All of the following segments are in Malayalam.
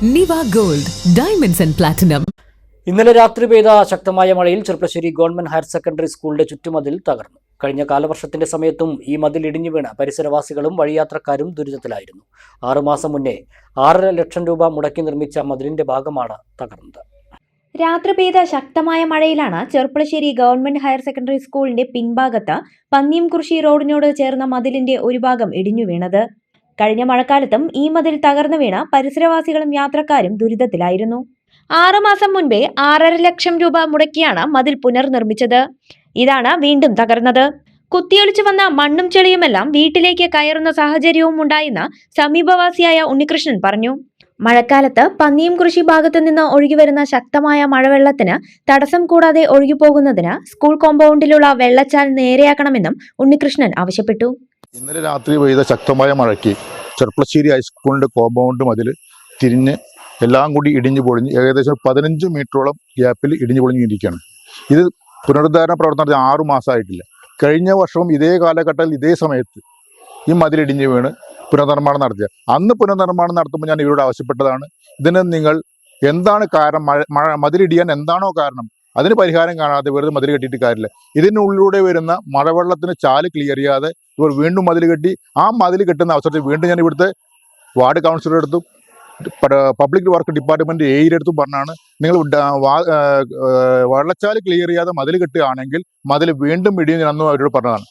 നിവ ഗോൾഡ് ഡയമണ്ട്സ് ആൻഡ് പ്ലാറ്റിനം. ഇന്നലെ രാത്രി പെയ്ത ശക്തമായ മഴയിൽ ചെർപ്പശ്ശേരി ഗവൺമെന്റ് ഹയർ സെക്കൻഡറി സ്കൂളിന്റെ ചുറ്റുമതിൽ തകർന്നു. കഴിഞ്ഞ കാലവർഷത്തിന്റെ സമയത്തും ഈ മതിൽ ഇടിഞ്ഞു വീണ് പരിസരവാസികളും വഴിയാത്രക്കാരും ദുരിതത്തിലായിരുന്നു. 6 മാസം മുന്നേ 6.5 ലക്ഷം രൂപ മുടക്കി നിർമ്മിച്ച മതിലിന്റെ ഭാഗമാണ് തകർന്നത്. രാത്രി പെയ്ത ശക്തമായ മഴയിലാണ് ചെർപ്പശ്ശേരി ഗവൺമെന്റ് ഹയർ സെക്കൻഡറി സ്കൂളിന്റെ പിൻഭാഗത്ത് പന്നിയംകുറിശി റോഡിനോട് ചേർന്ന മതിലിന്റെ ഒരു ഭാഗം ഇടിഞ്ഞു വീണത്. കഴിഞ്ഞ മഴക്കാലത്തും ഈ മതിൽ തകർന്നു വീണ പരിസരവാസികളും യാത്രക്കാരും ദുരിതത്തിലായിരുന്നു. 6 മാസം മുൻപേ 6.5 ലക്ഷം രൂപ മുടക്കിയാണ് മതിൽ പുനർനിർമ്മിച്ചത്. ഇതാണ് വീണ്ടും തകർന്നത്. കുത്തിയൊലിച്ചു വന്ന മണ്ണും ചെളിയുമെല്ലാം വീട്ടിലേക്ക് കയറുന്ന സാഹചര്യവും ഉണ്ടായെന്ന് സമീപവാസിയായ ഉണ്ണികൃഷ്ണൻ പറഞ്ഞു. മഴക്കാലത്ത് പന്നിയംകുറിശി ഭാഗത്തു നിന്ന് ഒഴുകിവരുന്ന ശക്തമായ മഴവെള്ളത്തിന് തടസ്സം കൂടാതെ ഒഴുകിപ്പോകുന്നതിന് സ്കൂൾ കോമ്പൗണ്ടിലുള്ള വെള്ളച്ചാൽ നേരെയാക്കണമെന്നും ഉണ്ണികൃഷ്ണൻ ആവശ്യപ്പെട്ടു. ഇന്നലെ രാത്രി പെയ്ത ശക്തമായ മഴയ്ക്ക് ചെർപ്പശ്ശേരി ഹൈസ്കൂളിന്റെ കോമ്പൗണ്ട് മതിൽ തിരിഞ്ഞ് എല്ലാം കൂടി ഇടിഞ്ഞു പൊളിഞ്ഞ് ഏകദേശം 15 മീറ്ററോളം ഗ്യാപ്പിൽ ഇടിഞ്ഞു പൊളിഞ്ഞിരിക്കുകയാണ്. ഇത് പുനരുദ്ധാരണ പ്രവർത്തനത്തിന് 6 മാസമായിട്ടില്ല. കഴിഞ്ഞ വർഷവും ഇതേ കാലഘട്ടത്തിൽ ഇതേ സമയത്ത് ഈ മതിൽ ഇടിഞ്ഞു വീണ് പുനർനിർമ്മാണം നടത്തിയ അന്ന് പുനർനിർമ്മാണം നടത്തുമ്പോൾ ഞാൻ ഇവരോട് ആവശ്യപ്പെട്ടതാണ്, ഇതിന് നിങ്ങൾ എന്താണ് കാരണം, മതിലിടിയാൻ എന്താണോ കാരണം അതിന് പരിഹാരം കാണാതെ വെറുതെ മതിൽ കെട്ടിയിട്ട് കാര്യമില്ല. ഇതിനുള്ളിലൂടെ വരുന്ന മഴവെള്ളത്തിന് ചാല് ക്ലിയർ ചെയ്യാതെ ഇവർ വീണ്ടും മതിൽ കെട്ടി. ആ മതിൽ കെട്ടുന്ന അവസരത്തിൽ വീണ്ടും ഞാൻ ഇവിടുത്തെ വാർഡ് കൗൺസിലറുടെ അടുത്തും പബ്ലിക് വർക്ക് ഡിപ്പാർട്ട്മെന്റ് ഏരിയ അടുത്തും പറഞ്ഞാണ്, നിങ്ങൾ വെള്ളച്ചാല് ക്ലിയർ ചെയ്യാതെ മതിൽ കെട്ടുകയാണെങ്കിൽ മതിൽ വീണ്ടും ഇടിയെന്ന് അവരോട് പറഞ്ഞതാണ്.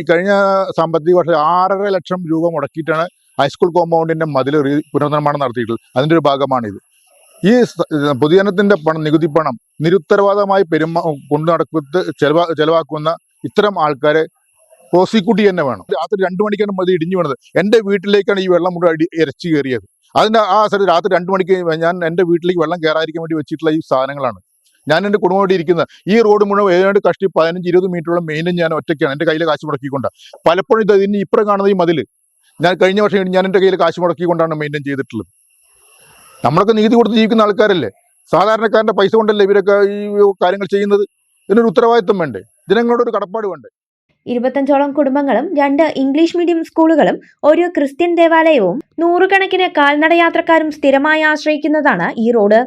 കഴിഞ്ഞ സാമ്പത്തിക വർഷം 6.5 ലക്ഷം രൂപ മുടക്കിയിട്ടാണ് ഹൈസ്കൂൾ കോമ്പൗണ്ടിന്റെ മതിൽ പുനർനിർമ്മാണം നടത്തിയിട്ടുള്ളത്. അതിന്റെ ഒരു ഭാഗമാണിത്. ഈ പൊതുജനത്തിന്റെ പണം, നികുതി പണം നിരുത്തരവാദമായി കൊണ്ടു നടക്കത്ത് ചെലവാക്കുന്ന ഇത്തരം ആൾക്കാരെ പ്രോസിക്യൂട്ട് തന്നെ വേണം. രാത്രി 2 മണിക്കാണ് മതി ഇടിഞ്ഞു വീണത്. എൻ്റെ വീട്ടിലേക്കാണ് ഈ വെള്ളം മുഴുവൻ ഇരച്ചു കയറിയത്. അതിൻ്റെ ആ സ്ഥലത്ത് രാത്രി 2 മണിക്ക് ഞാൻ എൻ്റെ വീട്ടിലേക്ക് വെള്ളം കയറാതിരിക്കാൻ വേണ്ടി വെച്ചിട്ടുള്ള ഈ സാധനങ്ങളാണ്. ഞാൻ എൻ്റെ കുടുംബമായിട്ട് ഇരിക്കുന്നത്. ഈ റോഡ് മുഴുവൻ ഏതാണ്ട് കഷ്ടി 15-20 മീറ്ററോളം മെയിനും ഞാൻ ഒറ്റയ്ക്കാണ്, എൻ്റെ കയ്യിൽ കാശ് മുടക്കിക്കൊണ്ടാണ്. പലപ്പോഴും ഇതിന് ഇപ്പുറം കാണുന്ന ഈ മതിൽ ഞാൻ കഴിഞ്ഞ വർഷം ഞാൻ എൻ്റെ കയ്യിൽ കാശ് മുടക്കിക്കൊണ്ടാണ് മെയിൻറ്റെയിൻ ചെയ്തിട്ടുള്ളത്. നമ്മളൊക്കെ നീതി കൊടുത്ത് ജീവിക്കുന്ന ആൾക്കാരല്ലേ, സാധാരണക്കാരൻ്റെ പൈസ കൊണ്ടല്ലേ ഇവരൊക്കെ ഈ കാര്യങ്ങൾ ചെയ്യുന്നത്. ഇതിനൊരു ഉത്തരവാദിത്വം വേണ്ടേ, ജനങ്ങളുടെ ഒരു കടപ്പാട് വേണ്ടേ. 25ഓളം കുടുംബങ്ങളും 2 ഇംഗ്ലീഷ് മീഡിയം സ്കൂളുകളും ഒരു ക്രിസ്ത്യൻ ദേവാലയവും 100 കണക്കിന് കാൽനടയാത്രക്കാരും സ്ഥിരമായി ആശ്രയിക്കുന്നതാണ് ഈ റോഡ്.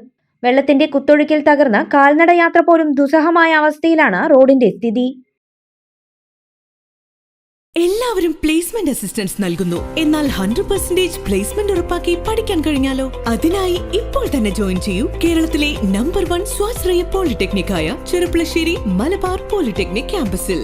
വെള്ളത്തിന്റെ കുത്തൊഴുക്കിൽ തകർന്ന് കാൽനടയാത്ര പോലും ദുസ്സഹമായ അവസ്ഥയിലാണ് റോഡിന്റെ സ്ഥിതി. എല്ലാവരും പ്ലേസ്മെന്റ് അസിസ്റ്റൻസ് നൽകുന്നു. എന്നാൽ 100% പ്ലേസ്മെന്റ് ഉറപ്പാക്കി പഠിക്കാൻ കഴിഞ്ഞാലോ? അതിനായി ഇപ്പോൾ തന്നെ ജോയിൻ ചെയ്യൂ കേരളത്തിലെ നമ്പർ 1 സ്വാശ്രയ പോളിടെക്നിക്കായ ചെർപ്പശ്ശേരി മലബാർ പോളിടെക്നിക് ക്യാമ്പസിൽ.